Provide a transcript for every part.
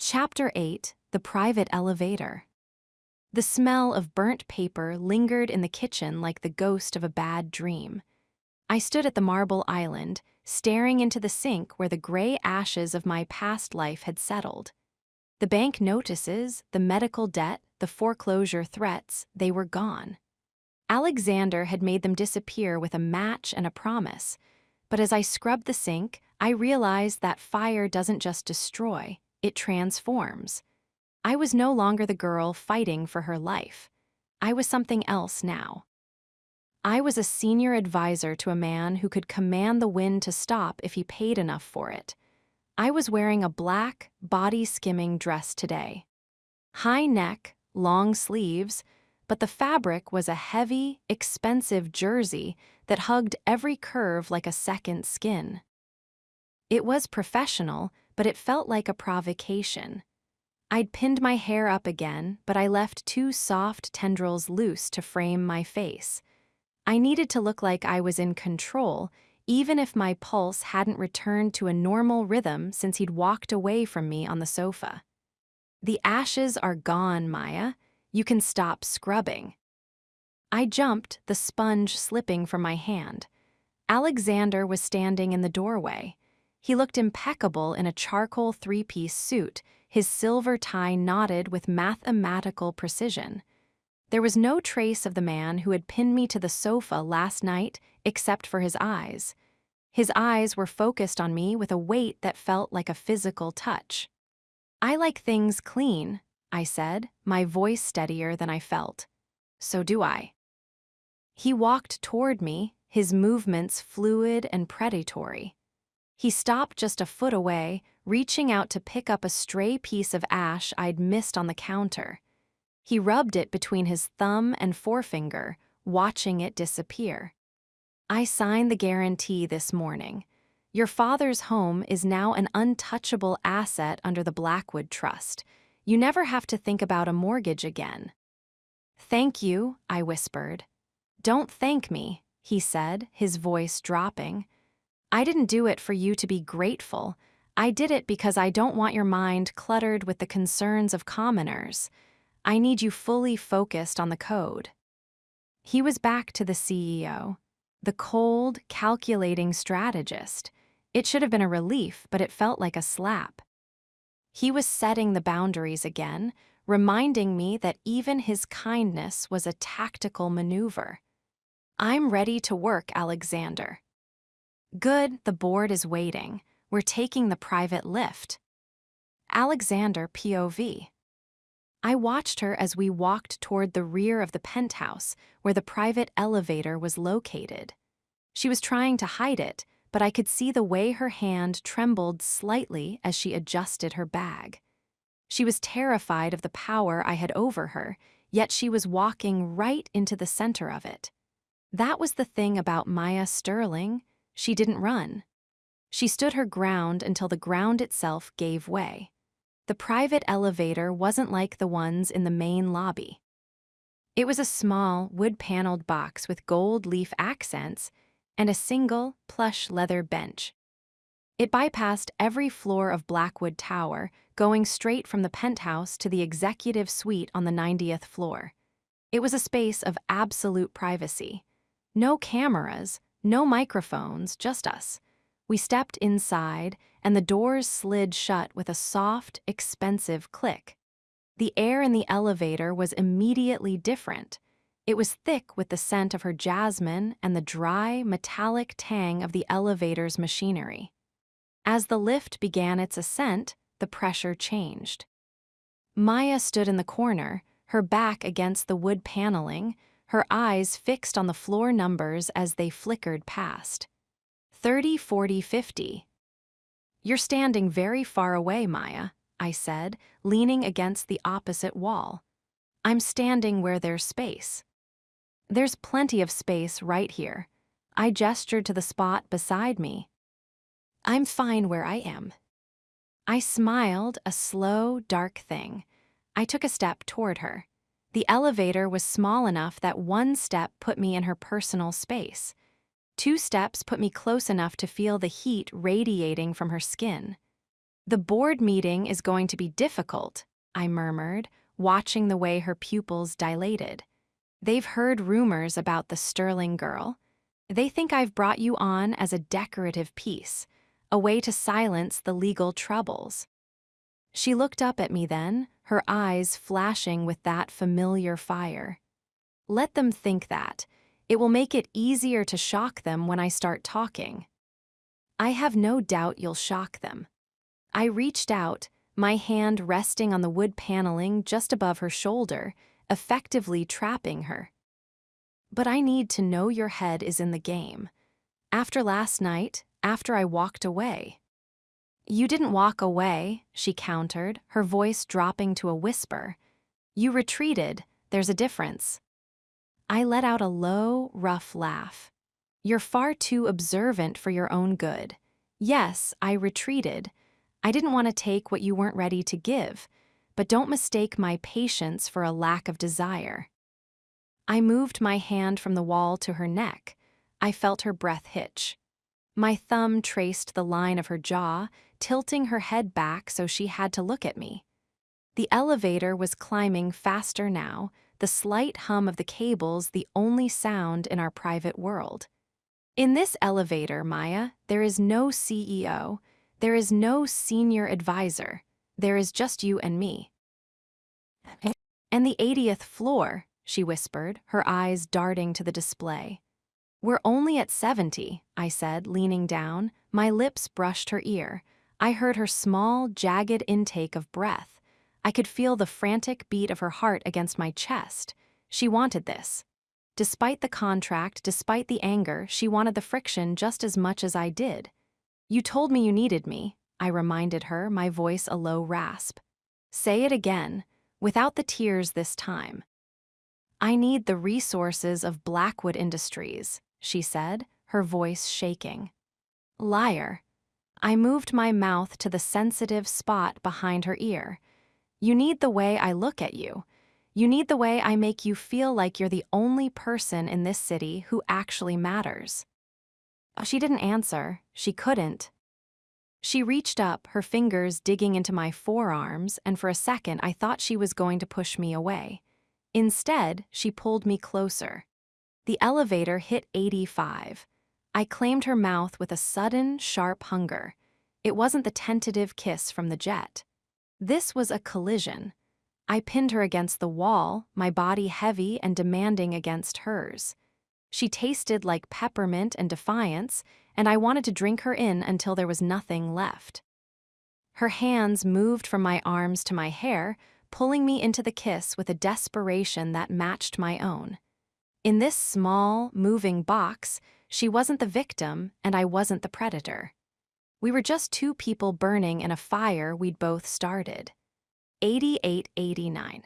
Chapter 8: The Private Elevator. The smell of burnt paper lingered in the kitchen like the ghost of a bad dream. I stood at the marble island, staring into the sink where the gray ashes of my past life had settled. The bank notices, the medical debt, the foreclosure threats, they were gone. Alexander had made them disappear with a match and a promise. But as I scrubbed the sink, I realized that fire doesn't just destroy, it transforms. I was no longer the girl fighting for her life. I was something else now. I was a senior advisor to a man who could command the wind to stop if he paid enough for it. I was wearing a black, body-skimming dress today. High neck, long sleeves, but the fabric was a heavy, expensive jersey that hugged every curve like a second skin. It was professional, but it felt like a provocation. I'd pinned my hair up again, but I left two soft tendrils loose to frame my face. I needed to look like I was in control, even if my pulse hadn't returned to a normal rhythm since he'd walked away from me on the sofa. "The ashes are gone, Maya. You can stop scrubbing." I jumped, the sponge slipping from my hand. Alexander was standing in the doorway. He looked impeccable in a charcoal three-piece suit, his silver tie knotted with mathematical precision. There was no trace of the man who had pinned me to the sofa last night except for his eyes. His eyes were focused on me with a weight that felt like a physical touch. "I like things clean," I said, my voice steadier than I felt. "So do I." He walked toward me, his movements fluid and predatory. He stopped just a foot away, reaching out to pick up a stray piece of ash I'd missed on the counter. He rubbed it between his thumb and forefinger, watching it disappear. "I signed the guarantee this morning. Your father's home is now an untouchable asset under the Blackwood Trust. You never have to think about a mortgage again." "Thank you," I whispered. "Don't thank me," he said, his voice dropping. "I didn't do it for you to be grateful. I did it because I don't want your mind cluttered with the concerns of commoners. I need you fully focused on the code." He was back to the CEO, the cold, calculating strategist. It should have been a relief, but it felt like a slap. He was setting the boundaries again, reminding me that even his kindness was a tactical maneuver. "I'm ready to work, Alexander." "Good, the board is waiting. We're taking the private lift." Alexander POV. I watched her as we walked toward the rear of the penthouse, where the private elevator was located. She was trying to hide it, but I could see the way her hand trembled slightly as she adjusted her bag. She was terrified of the power I had over her, yet she was walking right into the center of it. That was the thing about Maya Sterling. She didn't run. She stood her ground until the ground itself gave way. The private elevator wasn't like the ones in the main lobby. It was a small, wood-paneled box with gold leaf accents and a single, plush leather bench. It bypassed every floor of Blackwood Tower, going straight from the penthouse to the executive suite on the 90th floor. It was a space of absolute privacy. No cameras, no microphones, just us. We stepped inside, and the doors slid shut with a soft, expensive click. The air in the elevator was immediately different. It was thick with the scent of her jasmine and the dry, metallic tang of the elevator's machinery. As the lift began its ascent, the pressure changed. Maya stood in the corner, her back against the wood paneling, her eyes fixed on the floor numbers as they flickered past. 30, 40, 50. "You're standing very far away, Maya," I said, leaning against the opposite wall. "I'm standing where there's space." "There's plenty of space right here." I gestured to the spot beside me. "I'm fine where I am." I smiled, a slow, dark thing. I took a step toward her. The elevator was small enough that one step put me in her personal space. 2 steps put me close enough to feel the heat radiating from her skin. The board meeting is going to be difficult, I murmured, watching the way her pupils dilated. They've heard rumors about the Sterling girl. They think I've brought you on as a decorative piece, a way to silence the legal troubles. She looked up at me then, her eyes flashing with that familiar fire. Let them think that. It will make it easier to shock them when I start talking. I have no doubt you'll shock them. I reached out, my hand resting on the wood paneling just above her shoulder, effectively trapping her. But I need to know your head is in the game. After last night, after I walked away. You didn't walk away, she countered, her voice dropping to a whisper. You retreated, there's a difference. I let out a low, rough laugh. You're far too observant for your own good. Yes, I retreated. I didn't want to take what you weren't ready to give, but don't mistake my patience for a lack of desire. I moved my hand from the wall to her neck. I felt her breath hitch. My thumb traced the line of her jaw, tilting her head back so she had to look at me. The elevator was climbing faster now, the slight hum of the cables the only sound in our private world. In this elevator, Maya, there is no CEO, there is no senior advisor, there is just you and me. And the 80th floor, she whispered, her eyes darting to the display. We're only at 70, I said, leaning down. My lips brushed her ear. I heard her small, jagged intake of breath. I could feel the frantic beat of her heart against my chest. She wanted this. Despite the contract, despite the anger, she wanted the friction just as much as I did. You told me you needed me, I reminded her, my voice a low rasp. Say it again, without the tears this time. I need the resources of Blackwood Industries, she said, her voice shaking. Liar. I moved my mouth to the sensitive spot behind her ear. You need the way I look at you. You need the way I make you feel like you're the only person in this city who actually matters. She didn't answer. She couldn't. She reached up, her fingers digging into my forearms, and for a second I thought she was going to push me away. Instead, she pulled me closer. The elevator hit 85. I claimed her mouth with a sudden, sharp hunger. It wasn't the tentative kiss from the jet. This was a collision. I pinned her against the wall, my body heavy and demanding against hers. She tasted like peppermint and defiance, and I wanted to drink her in until there was nothing left. Her hands moved from my arms to my hair, pulling me into the kiss with a desperation that matched my own. In this small, moving box, she wasn't the victim and I wasn't the predator. We were just two people burning in a fire we'd both started. 88-89.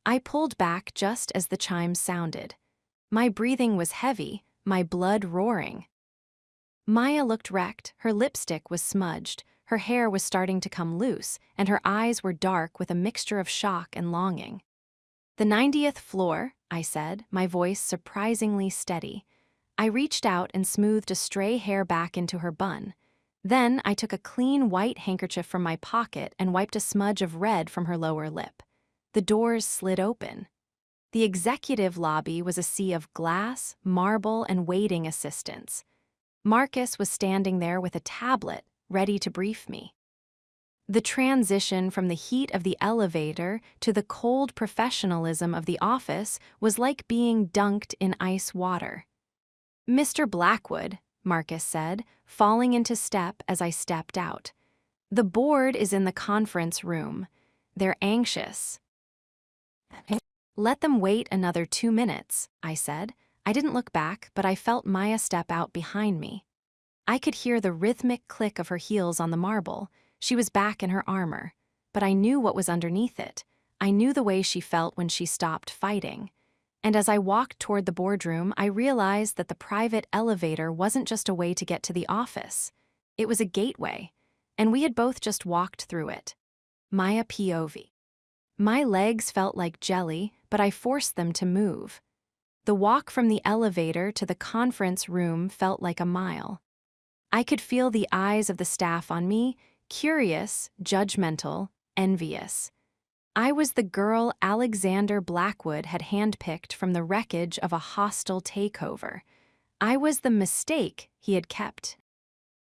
I pulled back just as the chimes sounded. My breathing was heavy, my blood roaring. Maya looked wrecked, her lipstick was smudged, her hair was starting to come loose, and her eyes were dark with a mixture of shock and longing. The 90th floor, I said, my voice surprisingly steady. I reached out and smoothed a stray hair back into her bun. Then I took a clean white handkerchief from my pocket and wiped a smudge of red from her lower lip. The doors slid open. The executive lobby was a sea of glass, marble, and waiting assistants. Marcus was standing there with a tablet, ready to brief me. The transition from the heat of the elevator to the cold professionalism of the office was like being dunked in ice water. Mr. Blackwood, Marcus said, falling into step as I stepped out. The board is in the conference room. They're anxious. Let them wait another 2 minutes, I said. I didn't look back, but I felt Maya step out behind me. I could hear the rhythmic click of her heels on the marble. She was back in her armor, but I knew what was underneath it. I knew the way she felt when she stopped fighting. And as I walked toward the boardroom, I realized that the private elevator wasn't just a way to get to the office. It was a gateway, and we had both just walked through it. Maya POV. My legs felt like jelly, but I forced them to move. The walk from the elevator to the conference room felt like a mile. I could feel the eyes of the staff on me, curious, judgmental, envious. I was the girl Alexander Blackwood had handpicked from the wreckage of a hostile takeover. I was the mistake he had kept.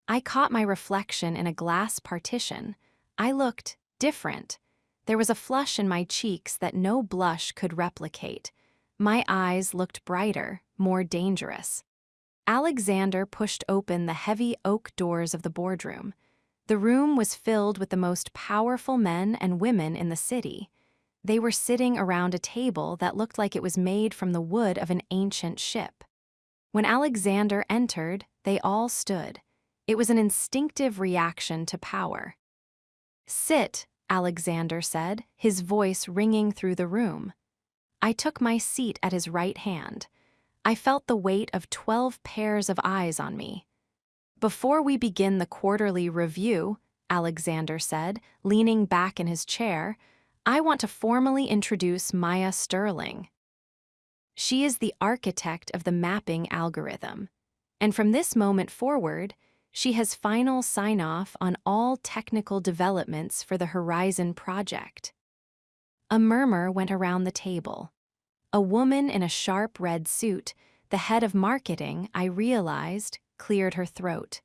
I caught my reflection in a glass partition. I looked different. There was a flush in my cheeks that no blush could replicate. My eyes looked brighter, more dangerous. Alexander pushed open the heavy oak doors of the boardroom. The room was filled with the most powerful men and women in the city. They were sitting around a table that looked like it was made from the wood of an ancient ship. When Alexander entered, they all stood. It was an instinctive reaction to power. "Sit," Alexander said, his voice ringing through the room. I took my seat at his right hand. I felt the weight of 12 pairs of eyes on me. "Before we begin the quarterly review," Alexander said, leaning back in his chair, "I want to formally introduce Maya Sterling. She is the architect of the mapping algorithm. And from this moment forward, she has final sign-off on all technical developments for the Horizon project." A murmur went around the table. A woman in a sharp red suit, the head of marketing, I realized, cleared her throat.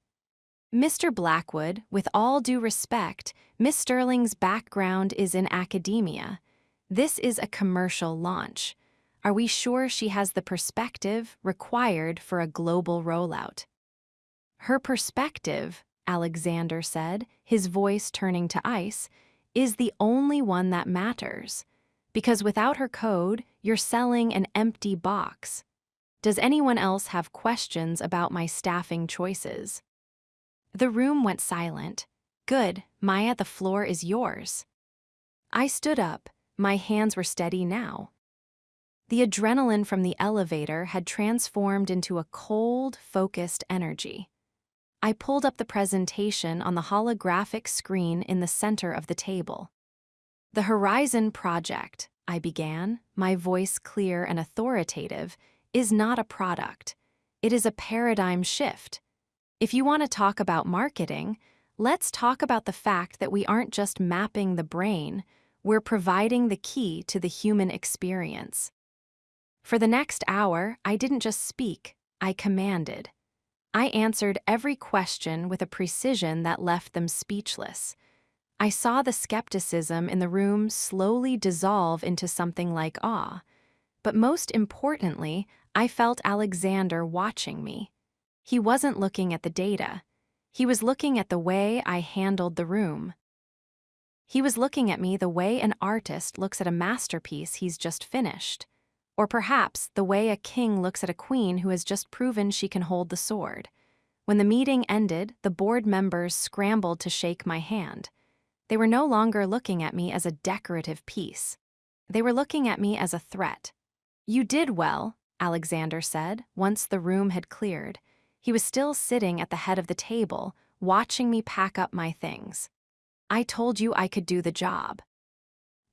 "Mr. Blackwood, with all due respect, Miss Sterling's background is in academia. This is a commercial launch. Are we sure she has the perspective required for a global rollout?" "Her perspective," Alexander said, his voice turning to ice, "is the only one that matters. Because without her code, you're selling an empty box. Does anyone else have questions about my staffing choices?" The room went silent. "Good, Maya, the floor is yours." I stood up. My hands were steady now. The adrenaline from the elevator had transformed into a cold, focused energy. I pulled up the presentation on the holographic screen in the center of the table. "The Horizon project," I began, my voice clear and authoritative, "is not a product. It is a paradigm shift. If you want to talk about marketing, let's talk about the fact that we aren't just mapping the brain, we're providing the key to the human experience." For the next hour, I didn't just speak, I commanded. I answered every question with a precision that left them speechless. I saw the skepticism in the room slowly dissolve into something like awe. But most importantly, I felt Alexander watching me. He wasn't looking at the data. He was looking at the way I handled the room. He was looking at me the way an artist looks at a masterpiece he's just finished. Or perhaps the way a king looks at a queen who has just proven she can hold the sword. When the meeting ended, the board members scrambled to shake my hand. They were no longer looking at me as a decorative piece. They were looking at me as a threat. "You did well," Alexander said, once the room had cleared. He was still sitting at the head of the table, watching me pack up my things. "I told you I could do the job."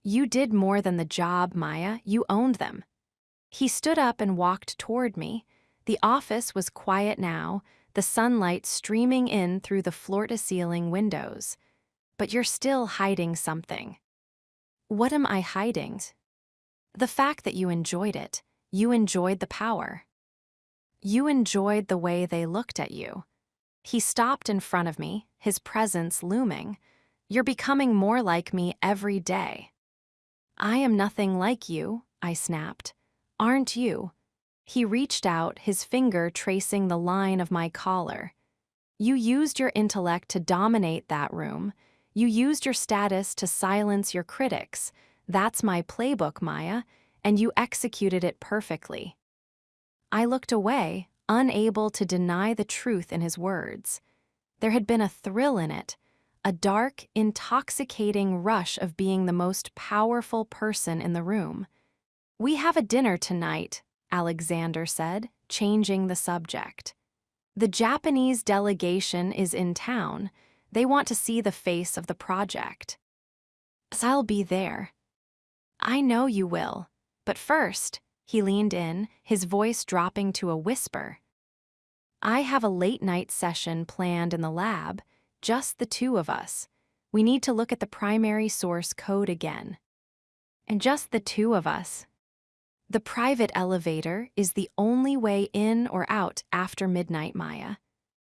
"You did more than the job, Maya. You owned them." He stood up and walked toward me. The office was quiet now, the sunlight streaming in through the floor-to-ceiling windows. "But you're still hiding something." "What am I hiding?" "The fact that you enjoyed it. You enjoyed the power. You enjoyed the way they looked at you." He stopped in front of me, his presence looming. "You're becoming more like me every day." "I am nothing like you," I snapped. "Aren't you?" He reached out, his finger tracing the line of my collar. "You used your intellect to dominate that room. You used your status to silence your critics. That's my playbook, Maya, and you executed it perfectly." I looked away, unable to deny the truth in his words. There had been a thrill in it, a dark, intoxicating rush of being the most powerful person in the room. "We have a dinner tonight," Alexander said, changing the subject. "The Japanese delegation is in town. They want to see the face of the project." "So I'll be there." "I know you will. But first," he leaned in, his voice dropping to a whisper, "I have a late-night session planned in the lab. Just the two of us. We need to look at the primary source code again. And just the two of us. The private elevator is the only way in or out after midnight, Maya.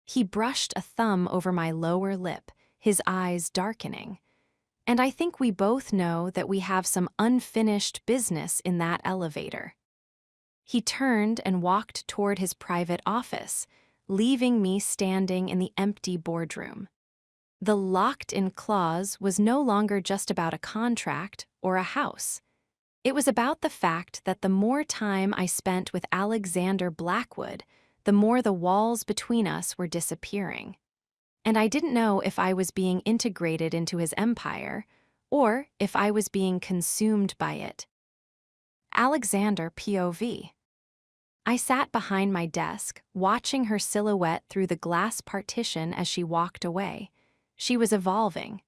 He brushed a thumb over my lower lip, his eyes darkening. And I think we both know that we have some unfinished business in that elevator. He turned and walked toward his private office, leaving me standing in the empty boardroom. The locked-in clause was no longer just about a contract or a house. It was about the fact that the more time I spent with Alexander Blackwood, the more the walls between us were disappearing. And I didn't know if I was being integrated into his empire, or if I was being consumed by it. Alexander POV. I sat behind my desk, watching her silhouette through the glass partition as she walked away. She was evolving.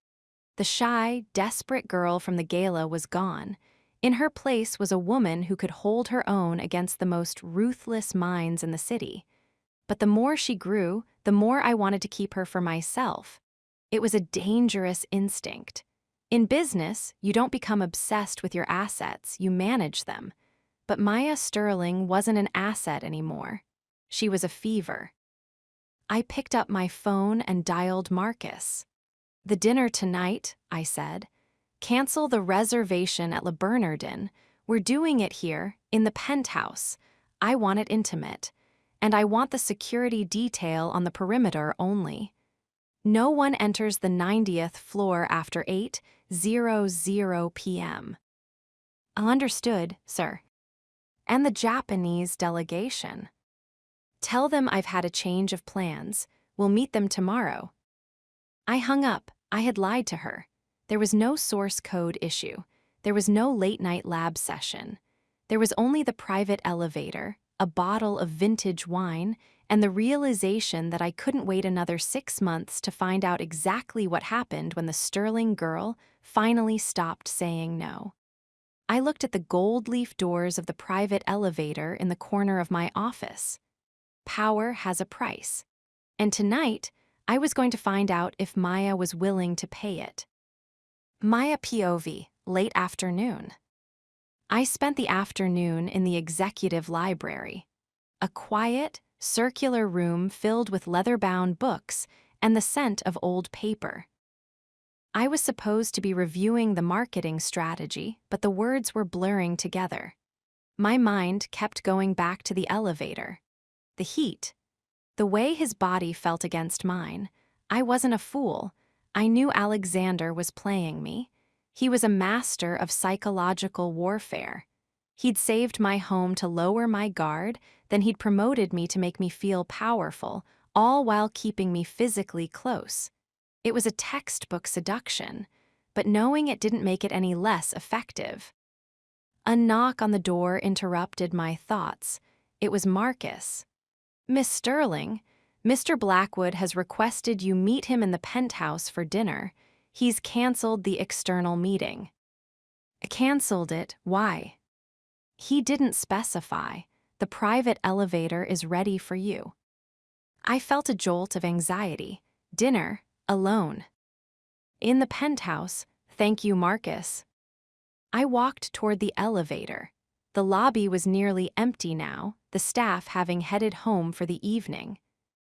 The shy, desperate girl from the gala was gone. In her place was a woman who could hold her own against the most ruthless minds in the city. But the more she grew, the more I wanted to keep her for myself. It was a dangerous instinct. In business, you don't become obsessed with your assets, you manage them. But Maya Sterling wasn't an asset anymore. She was a fever. I picked up my phone and dialed Marcus. "The dinner tonight," I said. "Cancel the reservation at Le Bernardin. We're doing it here, in the penthouse. I want it intimate. And I want the security detail on the perimeter only. No one enters the 90th floor after 8:00 p.m. "Understood, sir." "And the Japanese delegation. Tell them I've had a change of plans. We'll meet them tomorrow." I hung up. I had lied to her. There was no source code issue. There was no late-night lab session. There was only the private elevator, a bottle of vintage wine, and the realization that I couldn't wait another 6 months to find out exactly what happened when the Sterling girl finally stopped saying no. I looked at the gold leaf doors of the private elevator in the corner of my office. Power has a price. And tonight, I was going to find out if Maya was willing to pay it. Maya POV, late afternoon. I spent the afternoon in the executive library, a quiet, circular room filled with leather-bound books and the scent of old paper. I was supposed to be reviewing the marketing strategy, but the words were blurring together. My mind kept going back to the elevator. The heat. The way his body felt against mine. I wasn't a fool. I knew Alexander was playing me. He was a master of psychological warfare. He'd saved my home to lower my guard, then he'd promoted me to make me feel powerful, all while keeping me physically close. It was a textbook seduction, but knowing it didn't make it any less effective. A knock on the door interrupted my thoughts. It was Marcus. "Miss Sterling, Mr. Blackwood has requested you meet him in the penthouse for dinner. He's canceled the external meeting." "Canceled it? Why?" "He didn't specify. The private elevator is ready for you." I felt a jolt of anxiety. Dinner, alone. In the penthouse, thank you, Marcus. I walked toward the elevator. The lobby was nearly empty now, the staff having headed home for the evening.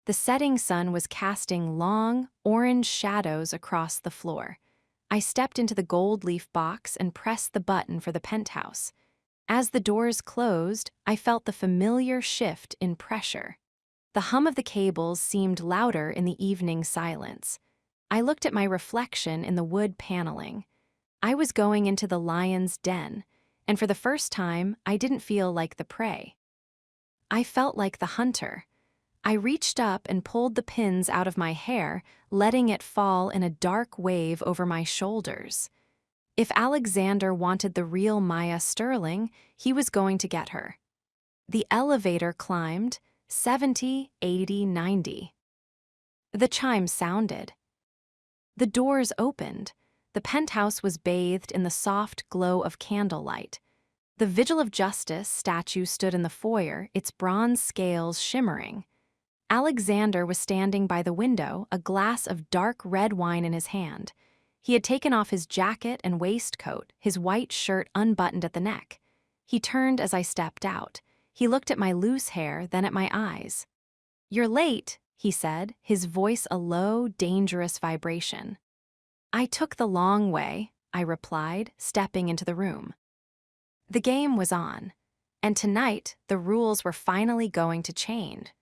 The setting sun was casting long, orange shadows across the floor. I stepped into the gold leaf box and pressed the button for the penthouse. As the doors closed, I felt the familiar shift in pressure. The hum of the cables seemed louder in the evening silence. I looked at my reflection in the wood paneling. I was going into the lion's den, and for the first time, I didn't feel like the prey. I felt like the hunter. I reached up and pulled the pins out of my hair, letting it fall in a dark wave over my shoulders. If Alexander wanted the real Maya Sterling, he was going to get her. The elevator climbed, 70, 80, 90. The chime sounded. The doors opened. The penthouse was bathed in the soft glow of candlelight. The Vigil of Justice statue stood in the foyer, its bronze scales shimmering. Alexander was standing by the window, a glass of dark red wine in his hand. He had taken off his jacket and waistcoat, his white shirt unbuttoned at the neck. He turned as I stepped out. He looked at my loose hair, then at my eyes. "You're late," he said, his voice a low, dangerous vibration. "I took the long way," I replied, stepping into the room. The game was on, and tonight the rules were finally going to change.